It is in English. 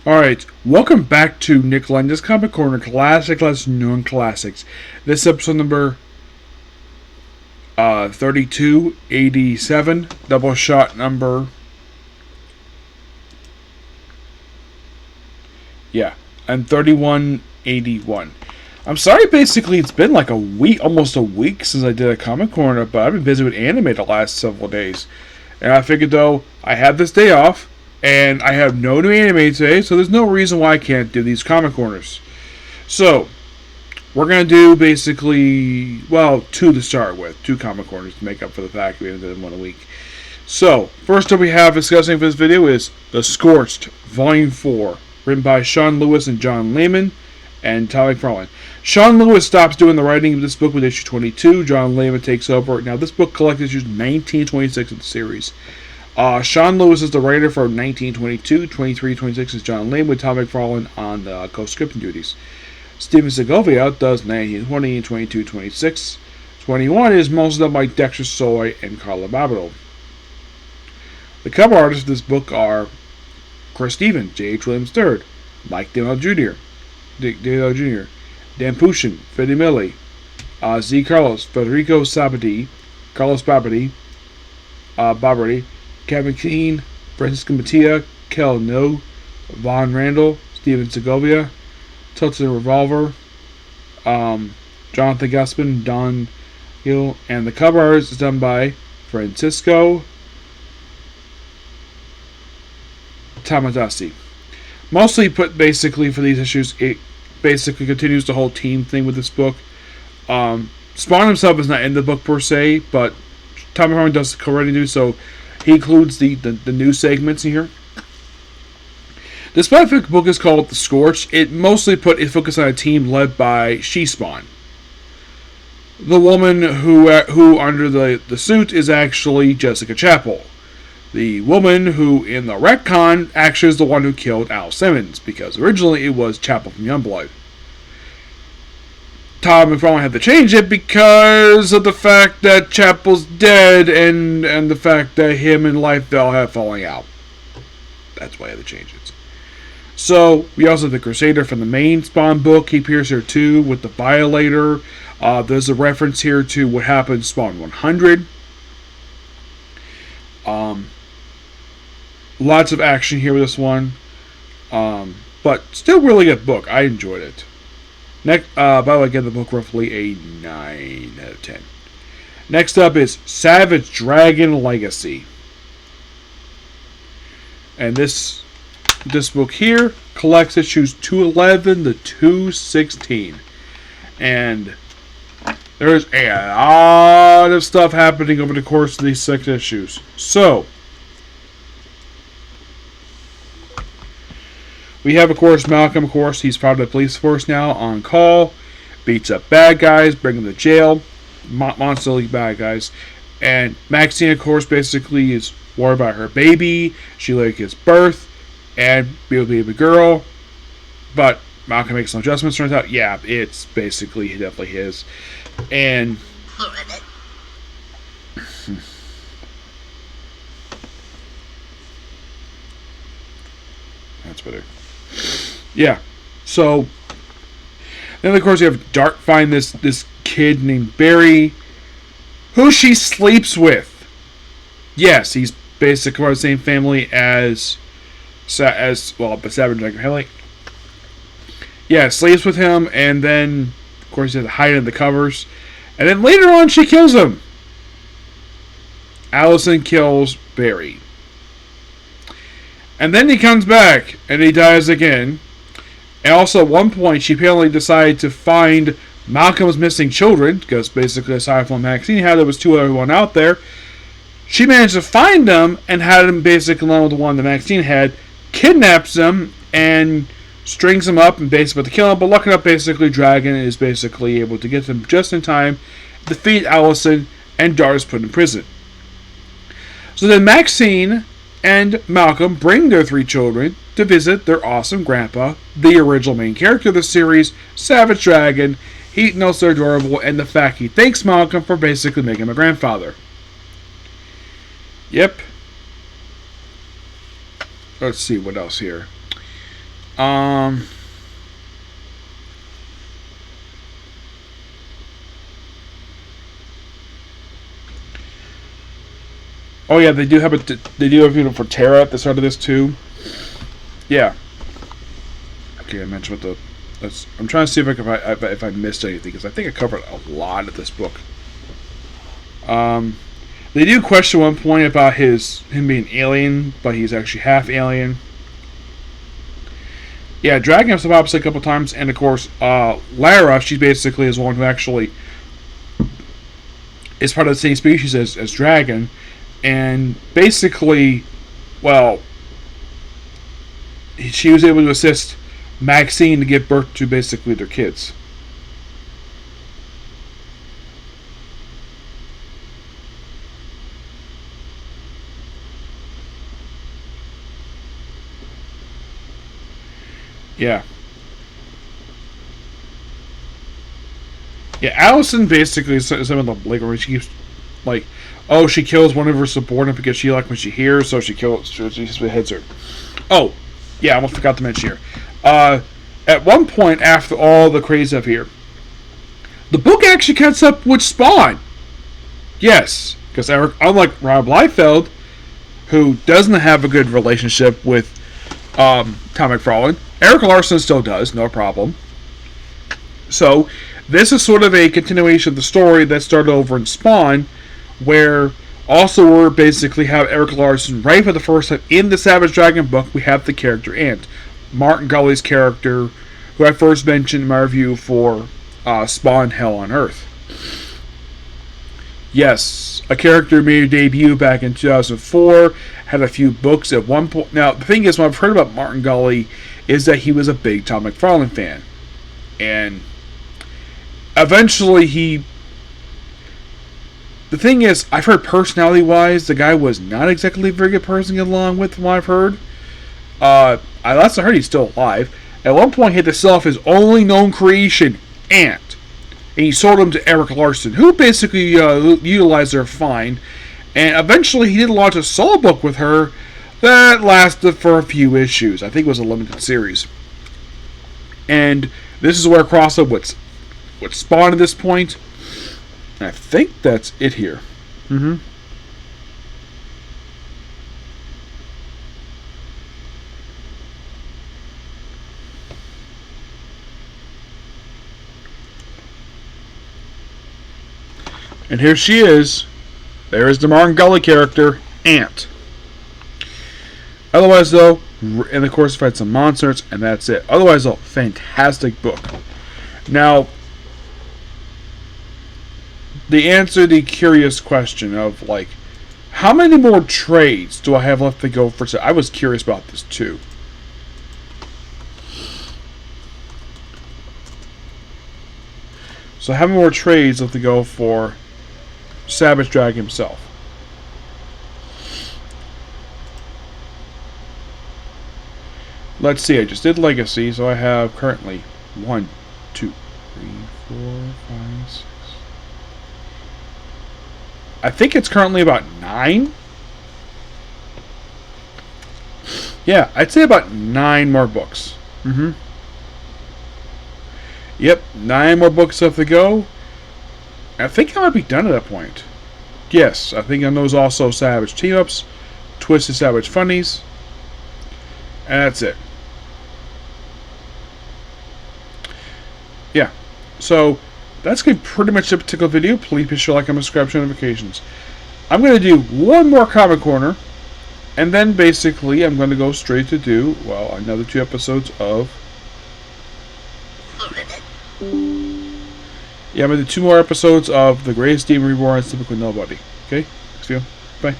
Alright, welcome back to Nick Lenz's Comic Corner, Classic Lesson Known Classics. This episode number 3287, Doubleshot number... and 3181. I'm sorry, basically, it's been like a week, almost a week since I did a Comic Corner, but I've been busy with anime the last several days. And I figured, though, I had this day off, and I have no new anime today, so there's no reason why I can't do these Comic Corners. So, we're going to do basically, well, two to start with. Two Comic Corners to make up for the fact we ended in one a week. So, first up we have discussing for this video is The Scorched, Volume 4, written by Sean Lewis and John Layman, and Todd McFarlane. Sean Lewis stops doing the writing of this book with issue 22. John Layman takes over. Now, this book collects issues 1926 of the series. Sean Lewis is the writer for 1922, 23, 26 is John Layman, with Todd McFarlane on the co-scripting duties. Stephen Segovia does 1920 and 22, 26. 21 is mostly done by Dexter Soy and Carla Babido. The cover artists of this book are Chris Stevens, J.H. Williams III, Mike Daniel Jr., Dan Pushin, Freddie Millie, Z. Carlos, Federico Sabati, Carlos Babadi, Kevin Keane, Francisco Mattia, Kel No, Von Randall, Steven Segovia, Tilton Revolver, Jonathan Guspin, Don Hill, and the cover art is done by Francisco Tamadasi. Mostly put basically for these issues, it basically continues the whole team thing with this book. Spawn himself is not in the book per se, but Tom McFarlane does the co-writing do, so he includes the new segments in here. This specific book is called The Scorched. It mostly put its focus on a team led by She-Spawn. The woman who under the suit is actually Jessica Chapel. The woman who, in the retcon, actually is the one who killed Al Simmons, because originally it was Chapel from Youngblood. Todd McFarlane had to change it because of the fact that Chapel's dead and the fact that him and Lifebell have falling out. That's why I had to change it. So, we also have the Crusader from the main Spawn book. He appears here too with the Violator. There's a reference here to what happened in Spawn 100. Lots of action here with this one. But still really good book. I enjoyed it. Next, by the way, I give the book roughly a 9 out of 10. Next up is Savage Dragon Legacy. And this book here collects issues 211 to 216. And there's a lot of stuff happening over the course of these 6 issues. So, we have, of course, Malcolm, of course. He's part of the police force now, on call. Beats up bad guys, bring them to jail. Monster League bad guys. And Maxine, of course, basically is worried about her baby. She like gives birth and be a baby girl. But Malcolm makes some adjustments. Turns out, yeah, it's basically definitely his. And that's better. Yeah. So then of course you have Dart find this kid named Barry, who she sleeps with. Yes, he's basically from the same family as but Savage Dragon Haley. Yeah, sleeps with him, and then of course you have to hide in the covers. And then later on she kills him. Allison kills Barry. And then he comes back, and he dies again. And also, at one point, she apparently decided to find Malcolm's missing children, because basically, aside from Maxine had, there was 2 other one out there. She managed to find them, and had them basically along with the one that Maxine had, kidnaps them, and strings them up, and basically about to kill them. But lucky enough, basically, Dragon is basically able to get them just in time, defeat Allison, and Dart is put in prison. So then Maxine and Malcolm bring their 3 children to visit their awesome grandpa, the original main character of the series, Savage Dragon. He knows they're adorable, and the fact he thanks Malcolm for basically making him a grandfather. Yep. Let's see what else here. Um. Oh yeah, they do have a for Terra at the start of this too. Yeah. Okay, I mentioned what the. I'm trying to see if I missed anything because I think I covered a lot of this book. They do question one point about him being alien, but he's actually half alien. Yeah, Dragon has popped up a couple times, and of course, Lara, she basically is one who actually is part of the same species as Dragon, and basically, well, she was able to assist Maxine to give birth to basically their kids. Yeah. Yeah, Allison basically is some of the where she keeps like, oh, she kills one of her subordinates because she when she hears, so she hits her. Oh, yeah, I almost forgot to mention here. At one point, after all the crazy up here, the book actually catches up with Spawn. Yes, because unlike Rob Liefeld, who doesn't have a good relationship with Tom McFarlane, Eric Larson still does, no problem. So, this is sort of a continuation of the story that started over in Spawn, where also we basically have Eric Larson right for the first time in the Savage Dragon book. We have the character Ant, Martin Gully's character, who I first mentioned in my review for Spawn Hell on Earth. Yes, a character made a debut back in 2004, had a few books at one point. Now, the thing is, what I've heard about Martin Gully is that he was a big Tom McFarlane fan. And eventually the thing is, I've heard personality-wise, the guy was not exactly a very good person to get along with, from what I've heard. Last I heard, he's still alive. At one point, he had to sell off his only known creation, Ant. And he sold him to Eric Larson, who basically utilized her fine. And eventually, he did launch a solo book with her that lasted for a few issues. I think it was a limited series. And this is where I crossed up with Spawn at this point. And I think that's it here. Mm-hmm. And here she is. There is the Martin Gully character, Ant. Otherwise, though, in the course, fight some monsters, and that's it. Otherwise, though, fantastic book. Now, the answer to the curious question of, like, how many more trades do I have left to go for? I was curious about this, too. So, how many more trades left to go for Savage Dragon himself? Let's see, I just did Legacy, so I have currently 1, 2, 3, 4, 5, 6. I think it's currently about 9. Yeah, I'd say about 9 more books. Mm-hmm. Yep, 9 more books left to go. I think I might be done at that point. Yes, I think on those also Savage Team-Ups, Twisted Savage Funnies, and that's it. Yeah, so that's going to be pretty much the particular video. Please be sure to like and subscribe to notifications. I'm going to do one more Comic Corner, and then basically I'm going to go straight to do, well, another 2 episodes of... Yeah, I'm going to do 2 more episodes of The Greatest Demon Reborn and Typical Nobody. Okay? Next video. Bye.